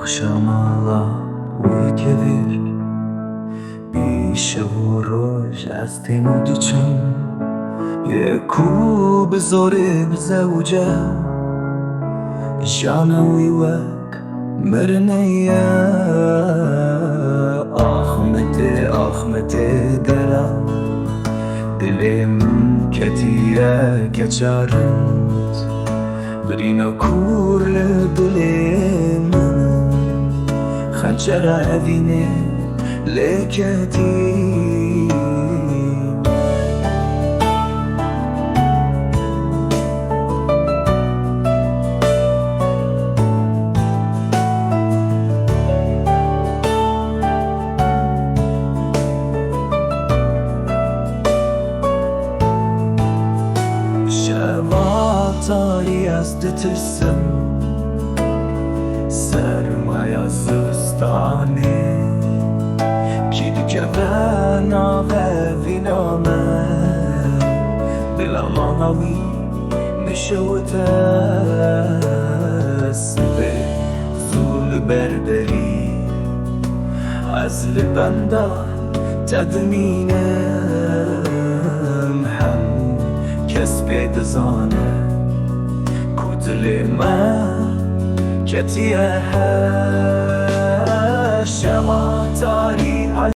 Akşamala uyukevir بیشوروش از تیمود چون یه کو بذاره بزوجه جانوی وک مرنیه آخمته دلم دلم کتیه کچارند برینا کور دلم خنجر عدینه لكتي شباتاری از دترسم سرمایه زستانه که به ناغه وینامه دلم آناوی نشوته سبه زول بردری از لبنده تدمینم هم کس بید زانه کدل من کتیه شما تاری